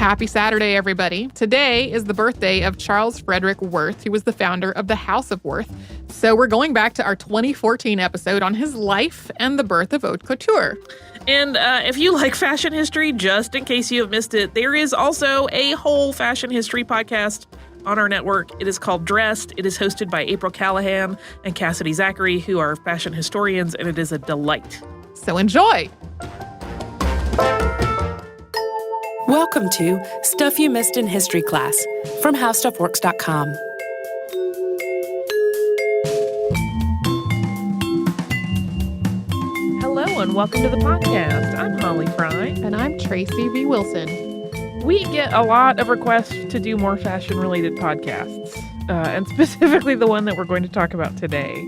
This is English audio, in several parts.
Happy Saturday, everybody. Today is the birthday of Charles Frederick Worth, who was the founder of the House of Worth. So we're going back to our 2014 episode on his life and the birth of Haute Couture. And if you like fashion history, just in case you have missed it, there is also a whole fashion history podcast on our network. It is called Dressed. It is hosted by April Callahan and Cassidy Zachary, who are fashion historians, and it is a delight. So enjoy! Welcome to Stuff You Missed in History Class from HowStuffWorks.com. Hello and welcome to the podcast. I'm Holly Fry. And I'm Tracy V. Wilson. We get a lot of requests to do more fashion-related podcasts, and specifically the one that we're going to talk about today.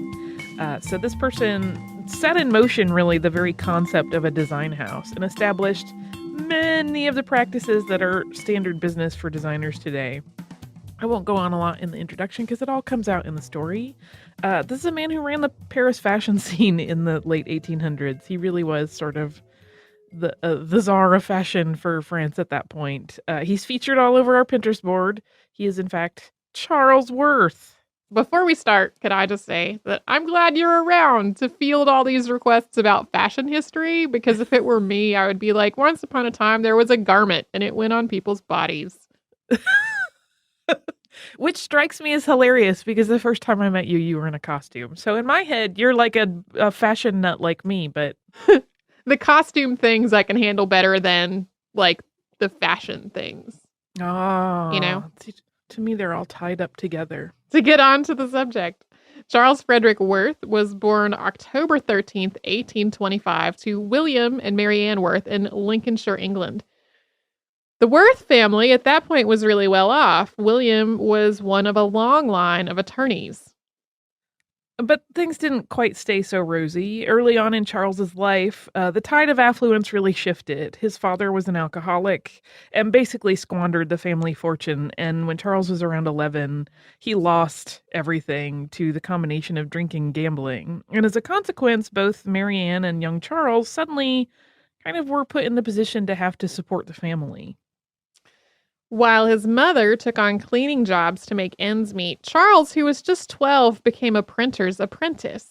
So this person set in motion, really, the very concept of a design house and established many of the practices that are standard business for designers today. I won't go on a lot in the introduction because it all comes out in the story. This is a man who ran the Paris fashion scene in the late 1800s. He really was sort of the czar of fashion for France at that point. He's featured all over our Pinterest board. He is, in fact, Charles Worth. Before we start, could I just say that I'm glad you're around to field all these requests about fashion history, because if it were me, I would be like, once upon a time, there was a garment and it went on people's bodies. Which strikes me as hilarious because the first time I met you, you were in a costume. So in my head, you're like a fashion nut like me, but... The costume things I can handle better than, like, the fashion things. Oh. You know? To me, they're all tied up together. To get on to the subject, Charles Frederick Worth was born October 13th, 1825, to William and Mary Ann Worth in Lincolnshire, England. The Worth family at that point was really well off. William was one of a long line of attorneys. But things didn't quite stay so rosy. Early on in Charles's life, the tide of affluence really shifted. His father was an alcoholic and basically squandered the family fortune. And when Charles was around 11, he lost everything to the combination of drinking and gambling. And as a consequence, both Mary Ann and young Charles suddenly kind of were put in the position to have to support the family. While his mother took on cleaning jobs to make ends meet, Charles, who was just 12, became a printer's apprentice.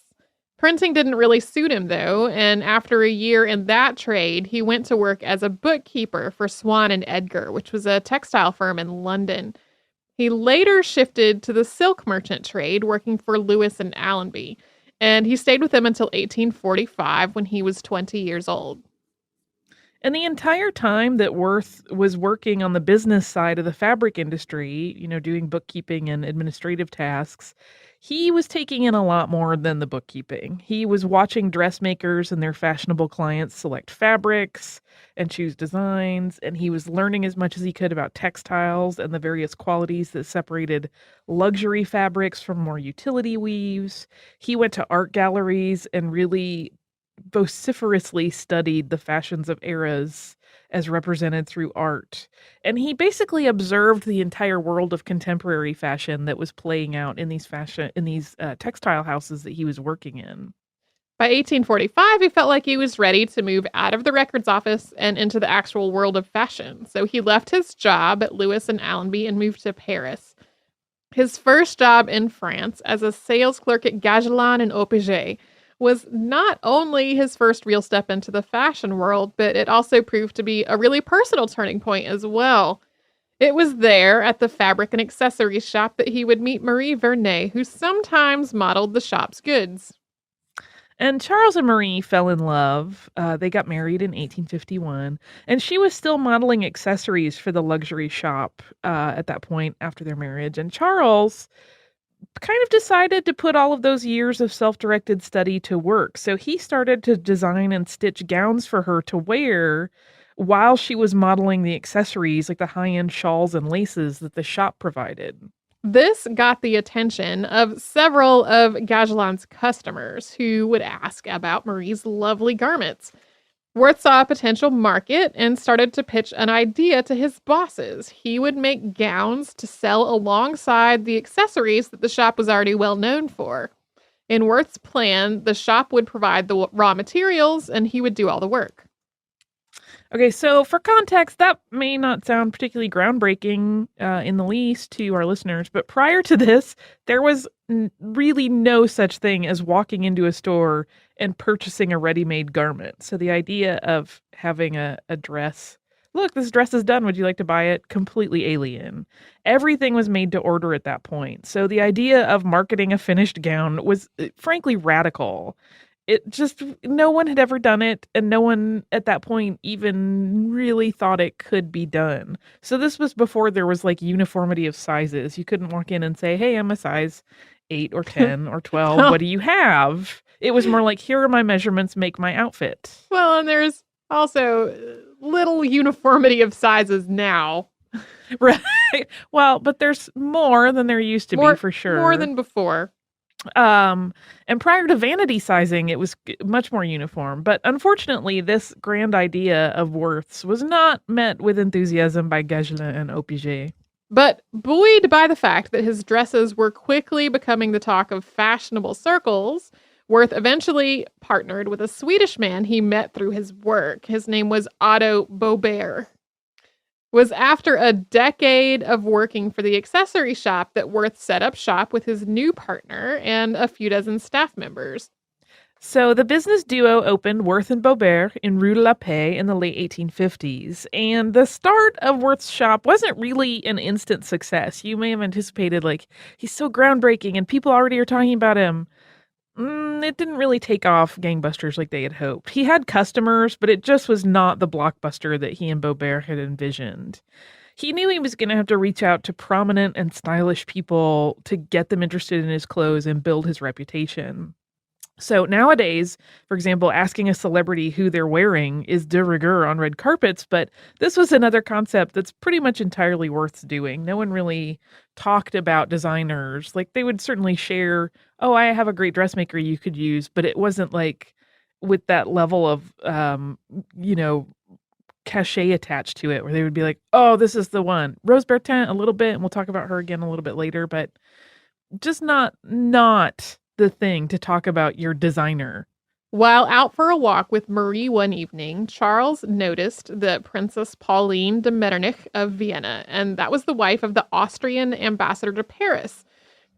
Printing didn't really suit him, though, and after a year in that trade, he went to work as a bookkeeper for Swan and Edgar, which was a textile firm in London. He later shifted to the silk merchant trade, working for Lewis and Allenby, and he stayed with them until 1845 when he was 20 years old. And the entire time that Worth was working on the business side of the fabric industry, doing bookkeeping and administrative tasks, he was taking in a lot more than the bookkeeping. He was watching dressmakers and their fashionable clients select fabrics and choose designs, and he was learning as much as he could about textiles and the various qualities that separated luxury fabrics from more utility weaves. He went to art galleries and really vociferously studied the fashions of eras as represented through art. And he basically observed the entire world of contemporary fashion that was playing out in these textile houses that he was working in. By 1845, he felt like he was ready to move out of the records office and into the actual world of fashion. So he left his job at Lewis and Allenby and moved to Paris. His first job in France as a sales clerk at Gagelin and Opéger was not only his first real step into the fashion world, but it also proved to be a really personal turning point as well. It was there at the fabric and accessories shop that he would meet Marie Vernet, who sometimes modeled the shop's goods. And Charles and Marie fell in love. They got married in 1851, and she was still modeling accessories for the luxury shop at that point after their marriage. And Charles kind of decided to put all of those years of self-directed study to work. So he started to design and stitch gowns for her to wear while she was modeling the accessories, like the high-end shawls and laces that the shop provided. This got the attention of several of Gagelin's customers who would ask about Marie's lovely garments. Worth saw a potential market and started to pitch an idea to his bosses. He would make gowns to sell alongside the accessories that the shop was already well known for. In Worth's plan, the shop would provide the raw materials and he would do all the work. Okay, so for context, that may not sound particularly groundbreaking in the least to our listeners, but prior to this, there was really no such thing as walking into a store and purchasing a ready-made garment. So the idea of having a dress, look, this dress is done, would you like to buy it? Completely alien. Everything was made to order at that point. So the idea of marketing a finished gown was frankly radical. It just, no one had ever done it, and no one at that point even really thought it could be done. So this was before there was like uniformity of sizes. You couldn't walk in and say, hey, I'm a size 8 or 10 or 12. What do you have? It was more like, here are my measurements, make my outfit. Well, and there's also little uniformity of sizes now. Right. Well, but there's more than there used to be, for sure. More than before. And prior to vanity sizing, it was much more uniform. But unfortunately, this grand idea of Worth's was not met with enthusiasm by Gagelin and Oppiger. But buoyed by the fact that his dresses were quickly becoming the talk of fashionable circles, Worth eventually partnered with a Swedish man he met through his work. His name was Otto Boberg. It was after a decade of working for the accessory shop that Worth set up shop with his new partner and a few dozen staff members. So the business duo opened Worth and Boberg in Rue de la Paix in the late 1850s. And the start of Worth's shop wasn't really an instant success. You may have anticipated, like, he's so groundbreaking and people already are talking about him. It didn't really take off gangbusters like they had hoped. He had customers, but it just was not the blockbuster that he and Boberg had envisioned. He knew he was going to have to reach out to prominent and stylish people to get them interested in his clothes and build his reputation. So nowadays, for example, asking a celebrity who they're wearing is de rigueur on red carpets, but this was another concept that's pretty much entirely Worth's doing. No one really talked about designers. Like, they would certainly share, oh, I have a great dressmaker you could use, but it wasn't like with that level of, cachet attached to it, where they would be like, oh, this is the one. Rose Bertin, a little bit, and we'll talk about her again a little bit later, but just not the thing to talk about your designer. While out for a walk with Marie one evening, Charles noticed the Princess Pauline de Metternich of Vienna, and that was the wife of the Austrian ambassador to Paris.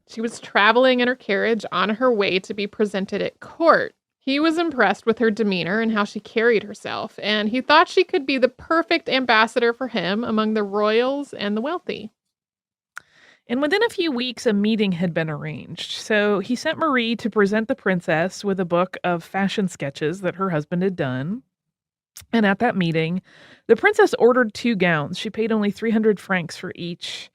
She was traveling in her carriage on her way to be presented at court. He was impressed with her demeanor and how she carried herself, and he thought she could be the perfect ambassador for him among the royals and the wealthy. And within a few weeks, a meeting had been arranged. So he sent Marie to present the princess with a book of fashion sketches that her husband had done. And at that meeting, the princess ordered 2 gowns. She paid only 300 francs for each,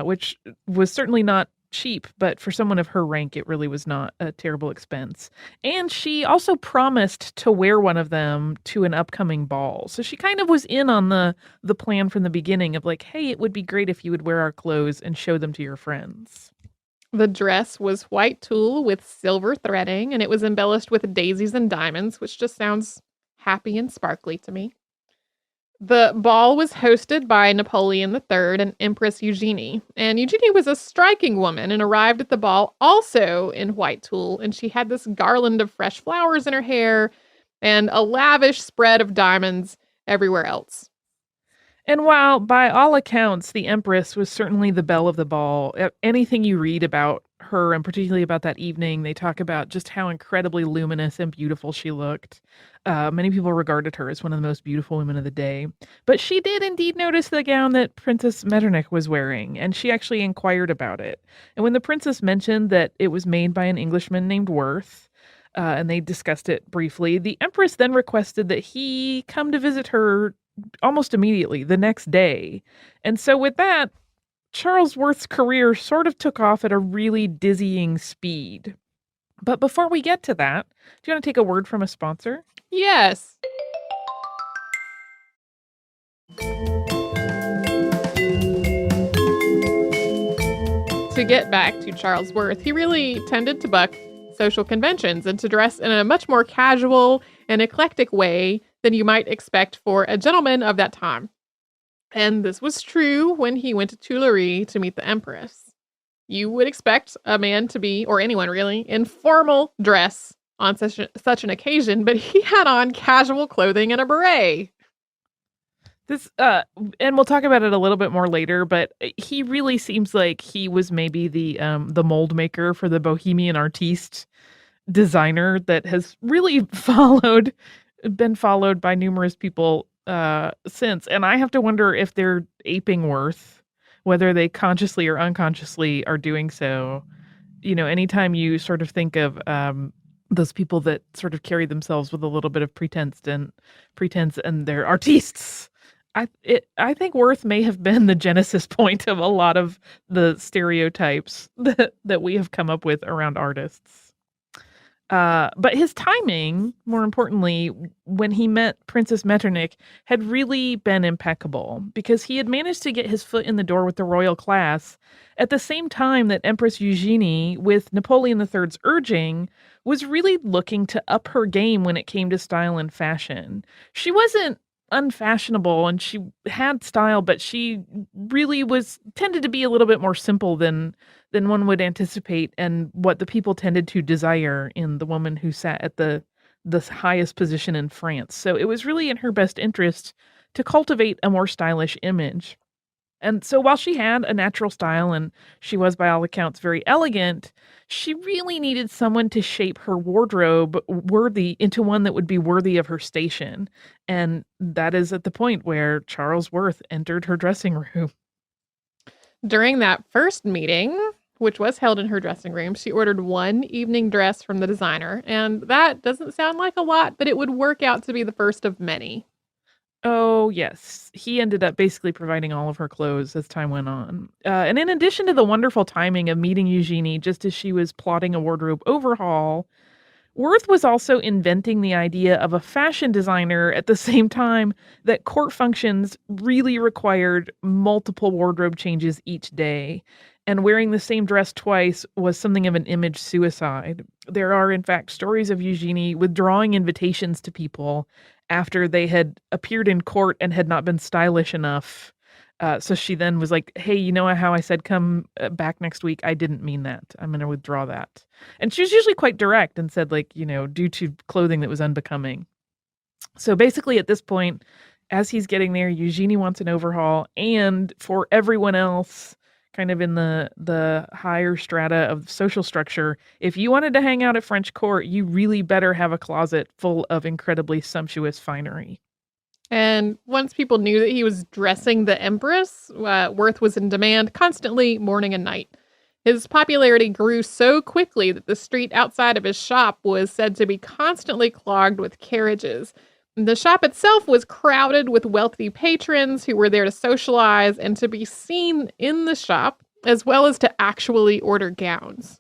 which was certainly not cheap, but for someone of her rank, it really was not a terrible expense. And she also promised to wear one of them to an upcoming ball. So she kind of was in on the plan from the beginning of like, hey, it would be great if you would wear our clothes and show them to your friends. The dress was white tulle with silver threading, and it was embellished with daisies and diamonds, which just sounds happy and sparkly to me. The ball was hosted by Napoleon III and Empress Eugenie. And Eugenie was a striking woman and arrived at the ball also in white tulle. And she had this garland of fresh flowers in her hair and a lavish spread of diamonds everywhere else. And while, by all accounts, the Empress was certainly the belle of the ball, anything you read about her, and particularly about that evening, they talk about just how incredibly luminous and beautiful she looked. Many people regarded her as one of the most beautiful women of the day. But she did indeed notice the gown that Princess Metternich was wearing, and she actually inquired about it. And when the princess mentioned that it was made by an Englishman named Worth, and they discussed it briefly, the Empress then requested that he come to visit her almost immediately, the next day. And so with that, Charles Worth's career sort of took off at a really dizzying speed. But before we get to that, do you want to take a word from a sponsor? Yes. To get back to Charles Worth, he really tended to buck social conventions and to dress in a much more casual and eclectic way than you might expect for a gentleman of that time. And this was true when he went to Tuileries to meet the Empress. You would expect a man to be, or anyone really, in formal dress on such an occasion, but he had on casual clothing and a beret. This and we'll talk about it a little bit more later, but he really seems like he was maybe the mold maker for the Bohemian artiste designer that has really been followed by numerous people since. And I have to wonder if they're aping Worth, whether they consciously or unconsciously are doing so. Anytime you sort of think of those people that sort of carry themselves with a little bit of pretense and they're artistes. I think Worth may have been the genesis point of a lot of the stereotypes that we have come up with around artists. But his timing, more importantly, when he met Princess Metternich, had really been impeccable because he had managed to get his foot in the door with the royal class at the same time that Empress Eugenie, with Napoleon III's urging, was really looking to up her game when it came to style and fashion. She wasn't unfashionable and she had style, but she really tended to be a little bit more simple than one would anticipate and what the people tended to desire in the woman who sat at the highest position in France. So it was really in her best interest to cultivate a more stylish image. And so while she had a natural style and she was by all accounts very elegant, she really needed someone to shape her wardrobe into one that would be worthy of her station. And that is at the point where Charles Worth entered her dressing room. During that first meeting, which was held in her dressing room, she ordered one evening dress from the designer. And that doesn't sound like a lot, but it would work out to be the first of many. Oh, yes. He ended up basically providing all of her clothes as time went on. And in addition to the wonderful timing of meeting Eugenie just as she was plotting a wardrobe overhaul, Worth was also inventing the idea of a fashion designer at the same time that court functions really required multiple wardrobe changes each day. And wearing the same dress twice was something of an image suicide. There are, in fact, stories of Eugenie withdrawing invitations to people after they had appeared in court and had not been stylish enough. So she then was like, hey, you know how I said come back next week? I didn't mean that. I'm going to withdraw that. And she was usually quite direct and said, like, due to clothing that was unbecoming. So basically at this point, as he's getting there, Eugenie wants an overhaul. And for everyone else, kind of in the higher strata of social structure, if you wanted to hang out at French court, you really better have a closet full of incredibly sumptuous finery. And once people knew that he was dressing the Empress, Worth was in demand constantly, morning and night. His popularity grew so quickly that the street outside of his shop was said to be constantly clogged with carriages. The shop itself was crowded with wealthy patrons who were there to socialize and to be seen in the shop, as well as to actually order gowns.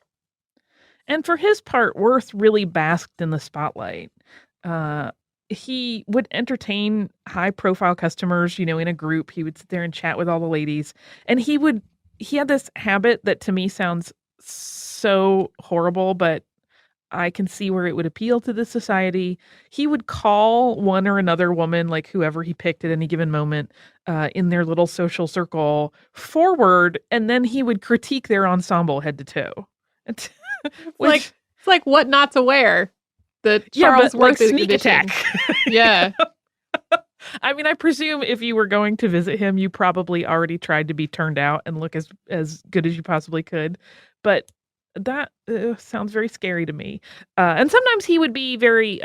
And for his part, Worth really basked in the spotlight. He would entertain high-profile customers, in a group. He would sit there and chat with all the ladies. And he had this habit that to me sounds so horrible, but I can see where it would appeal to the society. He would call one or another woman, like whoever he picked at any given moment, in their little social circle forward, and then he would critique their ensemble head to toe. It's like what not to wear. The Charles Worth sneak attack. Yeah. I mean, I presume if you were going to visit him, you probably already tried to be turned out and look as good as you possibly could. But that sounds very scary to me. And sometimes he would be very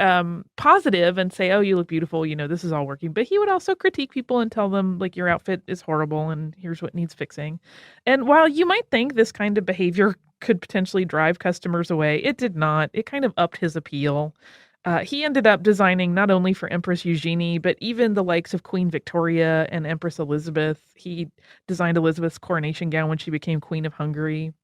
positive and say, oh, you look beautiful. This is all working. But he would also critique people and tell them, like, your outfit is horrible and here's what needs fixing. And while you might think this kind of behavior could potentially drive customers away, it did not. It kind of upped his appeal. He ended up designing not only for Empress Eugenie, but even the likes of Queen Victoria and Empress Elizabeth. He designed Elizabeth's coronation gown when she became Queen of Hungary.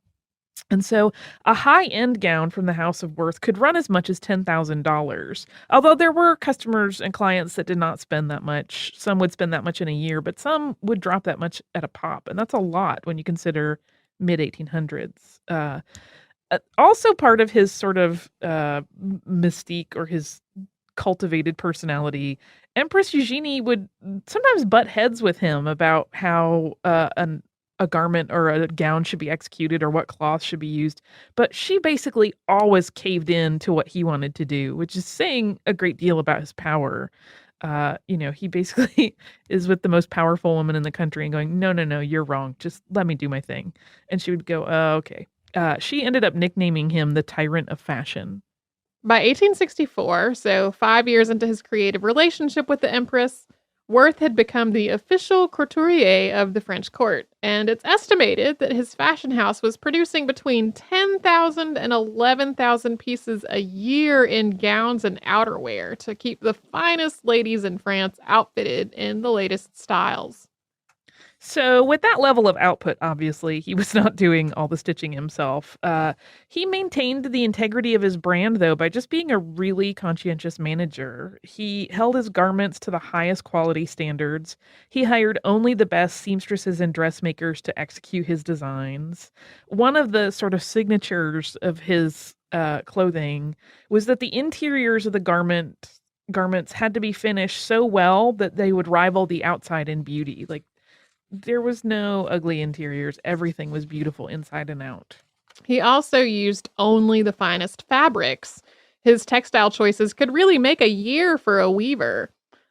And so a high-end gown from the House of Worth could run as much as $10,000. Although there were customers and clients that did not spend that much. Some would spend that much in a year, but some would drop that much at a pop. And that's a lot when you consider mid-1800s. Also part of his sort of mystique or his cultivated personality, Empress Eugenie would sometimes butt heads with him about how a garment or a gown should be executed or what cloth should be used. But she basically always caved in to what he wanted to do, which is saying a great deal about his power. He basically is with the most powerful woman in the country and going, no, no, no, you're wrong. Just let me do my thing. And she would go, oh, okay. She ended up nicknaming him the Tyrant of Fashion. By 1864, so 5 years into his creative relationship with the Empress, Worth had become the official couturier of the French court, and it's estimated that his fashion house was producing between 10,000 and 11,000 pieces a year in gowns and outerwear to keep the finest ladies in France outfitted in the latest styles. So, with that level of output, obviously, he was not doing all the stitching himself. He maintained the integrity of his brand, though, by just being a really conscientious manager. He held his garments to the highest quality standards. He hired only the best seamstresses and dressmakers to execute his designs. One of the sort of signatures of his clothing was that the interiors of the garments had to be finished so well that they would rival the outside in beauty. Like, there was no ugly interiors. Everything was beautiful inside and out. He also used only the finest fabrics. His textile choices could really make a year for a weaver.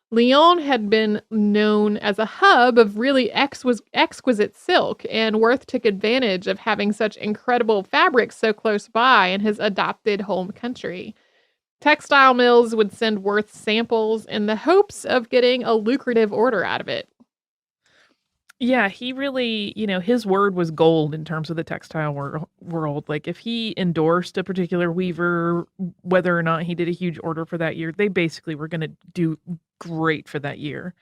Lyon had been known as a hub of really exquisite silk, and Worth took advantage of having such incredible fabrics so close by in his adopted home country. Textile mills would send Worth samples in the hopes of getting a lucrative order out of it. Yeah, he really, his word was gold in terms of the textile world. Like, if he endorsed a particular weaver, whether or not he did a huge order for that year, they basically were going to do great for that year.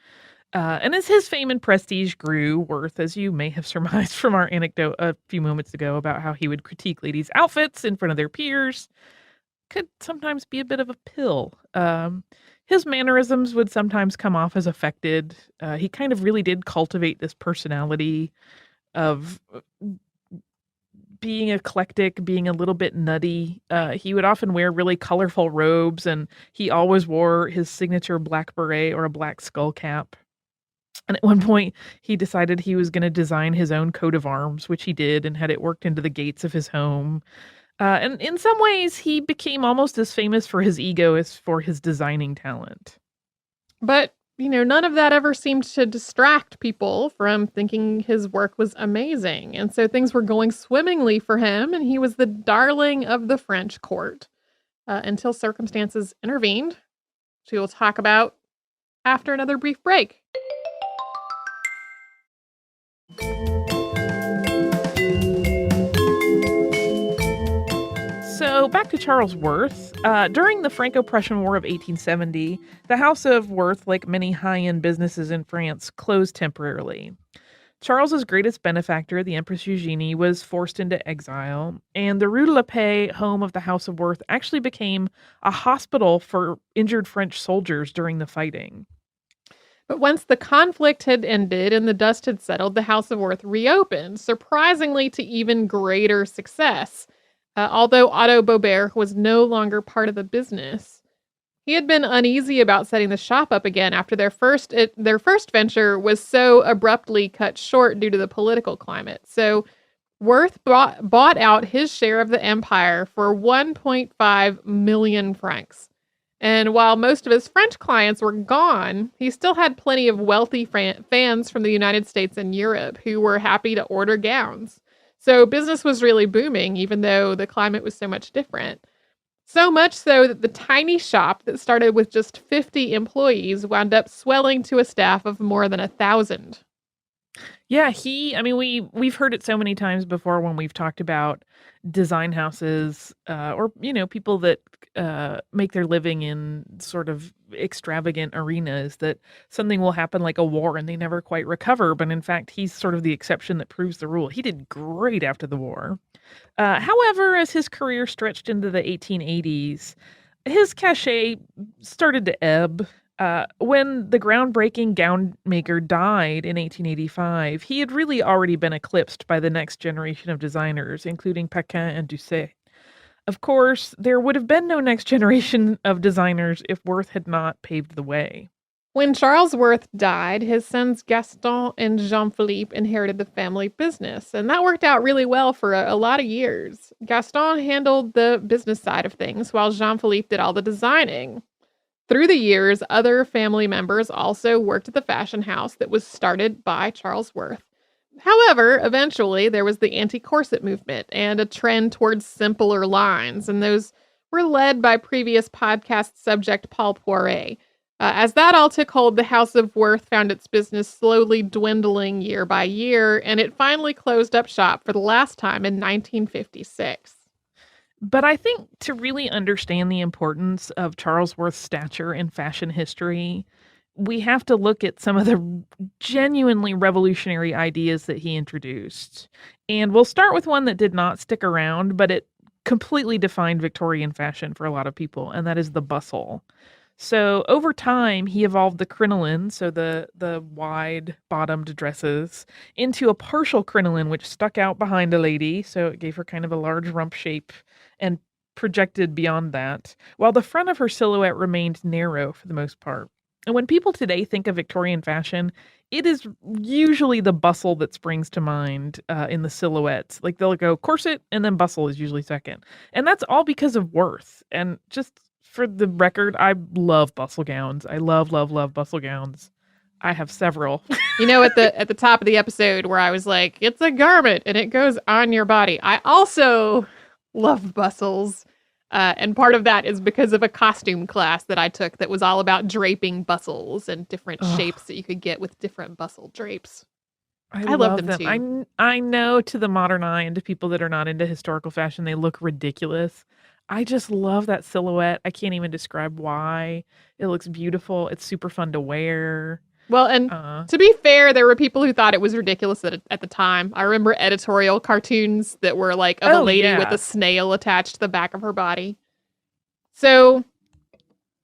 And as his fame and prestige grew, Worth, as you may have surmised from our anecdote a few moments ago about how he would critique ladies' outfits in front of their peers, could sometimes be a bit of a pill. His mannerisms would sometimes come off as affected. He kind of really did cultivate this personality of being eclectic, being a little bit nutty. He would often wear really colorful robes, and he always wore his signature black beret or a black skull cap. And at one point, he decided he was going to design his own coat of arms, which he did, and had it worked into the gates of his home. And in some ways, he became almost as famous for his ego as for his designing talent. But, none of that ever seemed to distract people from thinking his work was amazing. And so things were going swimmingly for him, and he was the darling of the French court until circumstances intervened, which we will talk about after another brief break. So back to Charles Worth. During the Franco-Prussian War of 1870, the House of Worth, like many high-end businesses in France, closed temporarily. Charles's greatest benefactor, the Empress Eugenie, was forced into exile, and the Rue de la Paix, home of the House of Worth, actually became a hospital for injured French soldiers during the fighting. But once the conflict had ended and the dust had settled, the House of Worth reopened, surprisingly to even greater success. Although Otto Baubert was no longer part of the business. He had been uneasy about setting the shop up again after their first venture was so abruptly cut short due to the political climate. So Worth bought out his share of the empire for 1.5 million francs. And while most of his French clients were gone, he still had plenty of wealthy fans from the United States and Europe who were happy to order gowns. So business was really booming, even though the climate was so much different. So much so that the tiny shop that started with just 50 employees wound up swelling to a staff of more than 1,000. Yeah, we've heard it so many times before when we've talked about design houses, or people that make their living in sort of extravagant arenas, that something will happen like a war and they never quite recover. But in fact, he's sort of the exception that proves the rule. He did great after the war. However, as his career stretched into the 1880s, his cachet started to ebb. When the groundbreaking gown maker died in 1885, he had really already been eclipsed by the next generation of designers, including Paquin and Doucet. Of course, there would have been no next generation of designers if Worth had not paved the way. When Charles Worth died, his sons Gaston and Jean-Philippe inherited the family business, and that worked out really well for a lot of years. Gaston handled the business side of things, while Jean-Philippe did all the designing. Through the years, other family members also worked at the fashion house that was started by Charles Worth. However, eventually there was the anti-corset movement and a trend towards simpler lines, and those were led by previous podcast subject Paul Poiret. As that all took hold, the House of Worth found its business slowly dwindling year by year, and it finally closed up shop for the last time in 1956. But I think to really understand the importance of Charles Worth's stature in fashion history, we have to look at some of the genuinely revolutionary ideas that he introduced. And we'll start with one that did not stick around, but it completely defined Victorian fashion for a lot of people, and that is the bustle. So over time, he evolved the crinoline, so the wide-bottomed dresses, into a partial crinoline, which stuck out behind a lady, so it gave her kind of a large rump shape and projected beyond that, while the front of her silhouette remained narrow for the most part. And when people today think of Victorian fashion, it is usually the bustle that springs to mind in the silhouettes. Like they'll go corset and then bustle is usually second. And that's all because of Worth. And just for the record, I love bustle gowns. I love, love, love bustle gowns. I have several. You know, at the top of the episode where I was like, it's a garment and it goes on your body. I also love bustles. And part of that is because of a costume class that I took that was all about draping bustles and different shapes that you could get with different bustle drapes. I love them too. I know to the modern eye and to people that are not into historical fashion, they look ridiculous. I just love that silhouette. I can't even describe why. It looks beautiful. It's super fun to wear. Well, and to be fair, there were people who thought it was ridiculous at the time. I remember editorial cartoons that were like of a lady with a snail attached to the back of her body. So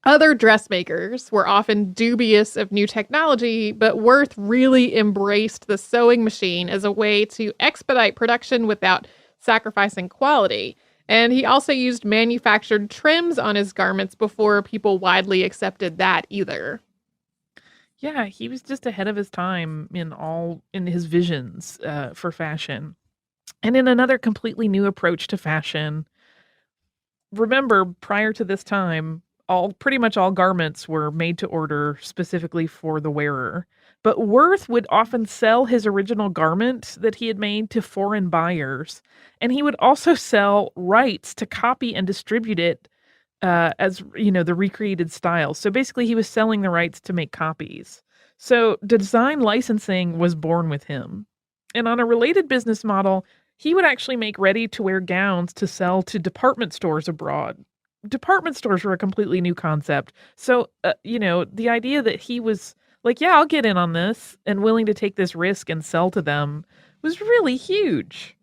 other dressmakers were often dubious of new technology, but Worth really embraced the sewing machine as a way to expedite production without sacrificing quality. And he also used manufactured trims on his garments before people widely accepted that either. Yeah, he was just ahead of his time in his visions for fashion. And in another completely new approach to fashion, remember, prior to this time, pretty much all garments were made to order specifically for the wearer. But Worth would often sell his original garment that he had made to foreign buyers. And he would also sell rights to copy and distribute it as, the recreated style. So basically he was selling the rights to make copies. So design licensing was born with him. And on a related business model, he would actually make ready-to-wear gowns to sell to department stores abroad. Department stores were a completely new concept. So, the idea that he was like, yeah, I'll get in on this and willing to take this risk and sell to them was really huge.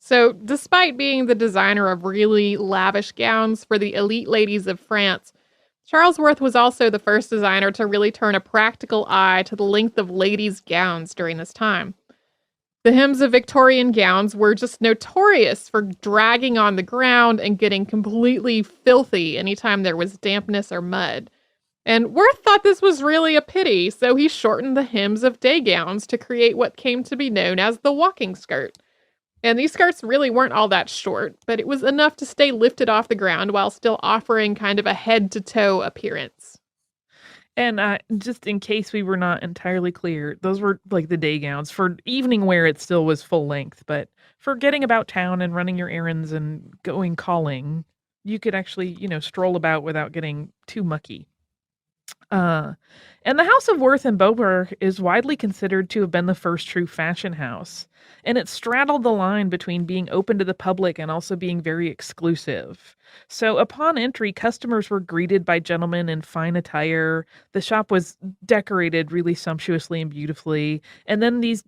So, despite being the designer of really lavish gowns for the elite ladies of France, Charles Worth was also the first designer to really turn a practical eye to the length of ladies' gowns during this time. The hems of Victorian gowns were just notorious for dragging on the ground and getting completely filthy anytime there was dampness or mud. And Worth thought this was really a pity, so he shortened the hems of day gowns to create what came to be known as the walking skirt. And these skirts really weren't all that short, but it was enough to stay lifted off the ground while still offering kind of a head-to-toe appearance. And just in case we were not entirely clear, those were like the day gowns. For evening wear, it still was full length, but for getting about town and running your errands and going calling, you could actually, stroll about without getting too mucky. And the House of Worth in Beaubourg is widely considered to have been the first true fashion house. And it straddled the line between being open to the public and also being very exclusive. So upon entry, customers were greeted by gentlemen in fine attire. The shop was decorated really sumptuously and beautifully. And then these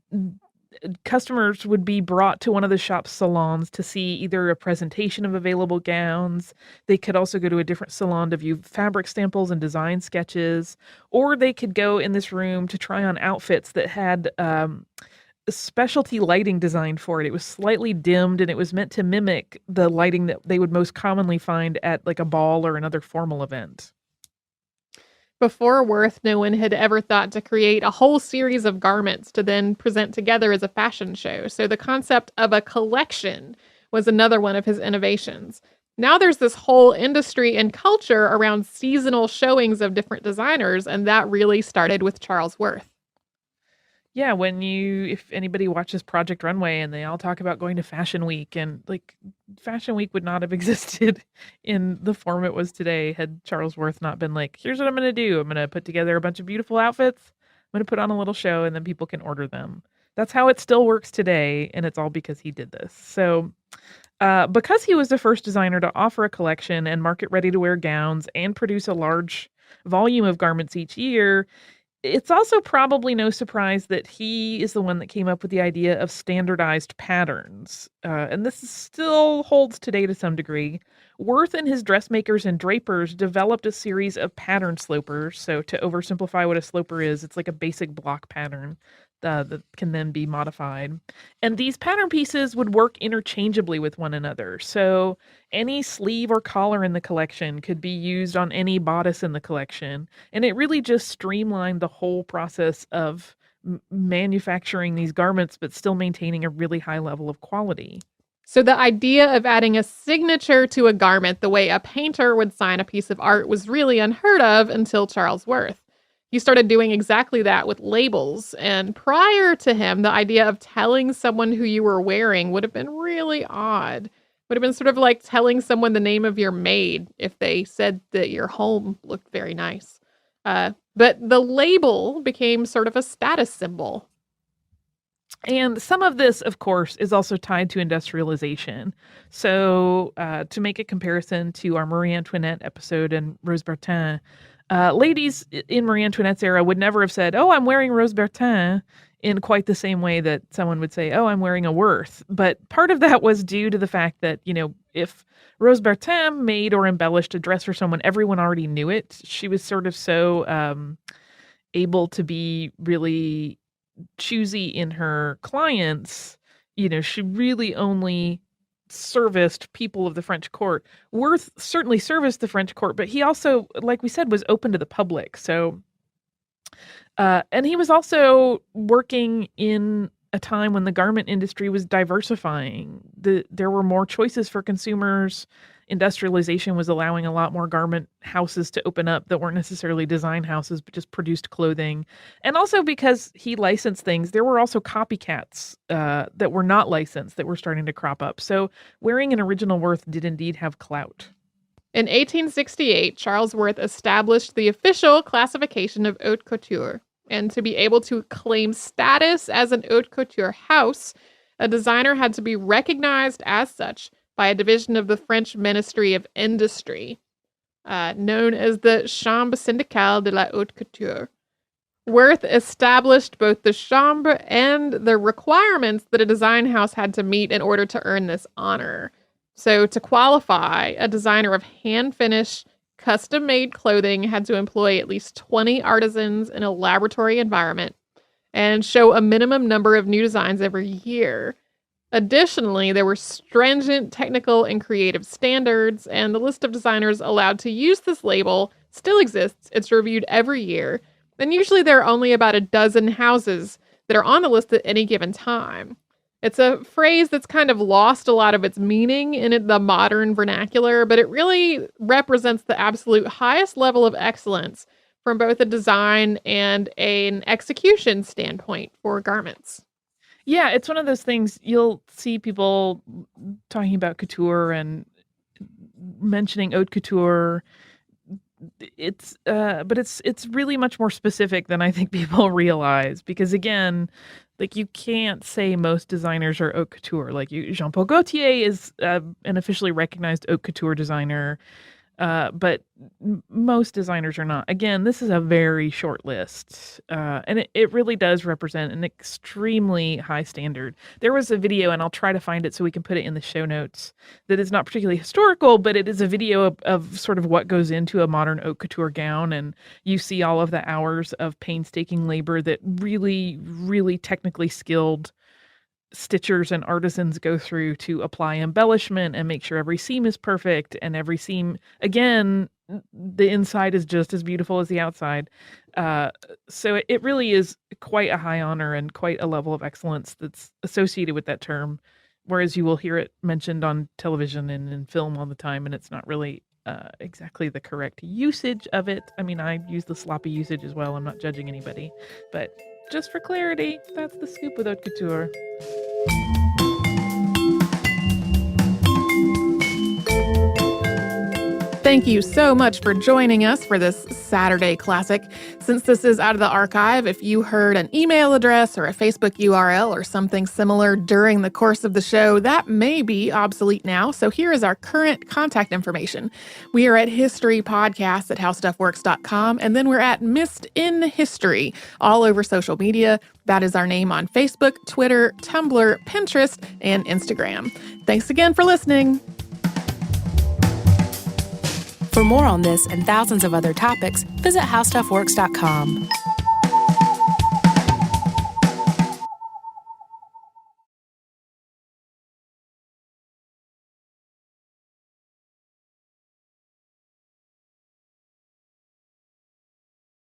customers would be brought to one of the shop's salons to see either a presentation of available gowns. They could also go to a different salon to view fabric samples and design sketches, or they could go in this room to try on outfits that had specialty lighting designed for it. It was slightly dimmed, and it was meant to mimic the lighting that they would most commonly find at like a ball or another formal event. Before Worth, no one had ever thought to create a whole series of garments to then present together as a fashion show. So the concept of a collection was another one of his innovations. Now there's this whole industry and culture around seasonal showings of different designers, and that really started with Charles Worth. Yeah, if anybody watches Project Runway and they all talk about going to Fashion Week, and like Fashion Week would not have existed in the form it was today had Charles Worth not been like, here's what I'm going to do. I'm going to put together a bunch of beautiful outfits. I'm going to put on a little show and then people can order them. That's how it still works today. And it's all because he did this. So, because he was the first designer to offer a collection and market ready to wear gowns and produce a large volume of garments each year, it's also probably no surprise that he is the one that came up with the idea of standardized patterns. And this still holds today to some degree. Worth and his dressmakers and drapers developed a series of pattern slopers. So to oversimplify what a sloper is, it's like a basic block pattern that can then be modified. And these pattern pieces would work interchangeably with one another. So any sleeve or collar in the collection could be used on any bodice in the collection. And it really just streamlined the whole process of manufacturing these garments, but still maintaining a really high level of quality. So the idea of adding a signature to a garment the way a painter would sign a piece of art was really unheard of until Charles Worth. He started doing exactly that with labels, and prior to him, the idea of telling someone who you were wearing would have been really odd. Would have been sort of like telling someone the name of your maid if they said that your home looked very nice. But the label became sort of a status symbol. And some of this, of course, is also tied to industrialization. So to make a comparison to our Marie Antoinette episode and Rose Bertin, ladies in Marie Antoinette's era would never have said, oh, I'm wearing Rose Bertin in quite the same way that someone would say, oh, I'm wearing a Worth. But part of that was due to the fact that, if Rose Bertin made or embellished a dress for someone, everyone already knew it. She was sort of so able to be really choosy in her clients. She really only serviced people of the French court. Worth certainly serviced the French court, but he also, like we said, was open to the public. So, and he was also working in a time when the garment industry was diversifying. There were more choices for consumers. Industrialization was allowing a lot more garment houses to open up that weren't necessarily design houses, but just produced clothing. And also because he licensed things, there were also copycats that were not licensed that were starting to crop up. So wearing an original Worth did indeed have clout. In 1868, Charles Worth established the official classification of haute couture. And to be able to claim status as an haute couture house, a designer had to be recognized as such by a division of the French Ministry of Industry, known as the Chambre syndicale de la haute couture. Worth established both the chambre and the requirements that a design house had to meet in order to earn this honor. So to qualify, a designer of hand-finished, custom-made clothing had to employ at least 20 artisans in a laboratory environment and show a minimum number of new designs every year. Additionally, there were stringent technical and creative standards, and the list of designers allowed to use this label still exists. It's reviewed every year, and usually there are only about a dozen houses that are on the list at any given time. It's a phrase that's kind of lost a lot of its meaning in the modern vernacular, but it really represents the absolute highest level of excellence from both a design and an execution standpoint for garments. Yeah, it's one of those things you'll see people talking about couture and mentioning haute couture. But it's really much more specific than I think people realize, because again, like you can't say most designers are haute couture. Like Jean-Paul Gaultier is an officially recognized haute couture designer. But most designers are not. Again, this is a very short list, and it really does represent an extremely high standard. There was a video, and I'll try to find it so we can put it in the show notes, that is not particularly historical, but it is a video of sort of what goes into a modern haute couture gown, and you see all of the hours of painstaking labor that really, really technically skilled stitchers and artisans go through to apply embellishment and make sure every seam is perfect, and every seam, again, the inside is just as beautiful as the outside. So it really is quite a high honor and quite a level of excellence that's associated with that term. whereas you will hear it mentioned on television and in film all the time, and it's not really exactly the correct usage of it. I mean, I use the sloppy usage as well. I'm not judging anybody, but just for clarity, that's the scoop with Haute Couture. Thank you so much for joining us for this Saturday Classic. Since this is out of the archive, if you heard an email address or a Facebook URL or something similar during the course of the show, that may be obsolete now. So here is our current contact information. We are at historypodcast@howstuffworks.com, and then we're at Missed in History all over social media. That is our name on Facebook, Twitter, Tumblr, Pinterest, and Instagram. Thanks again for listening. For more on this and thousands of other topics, visit howstuffworks.com.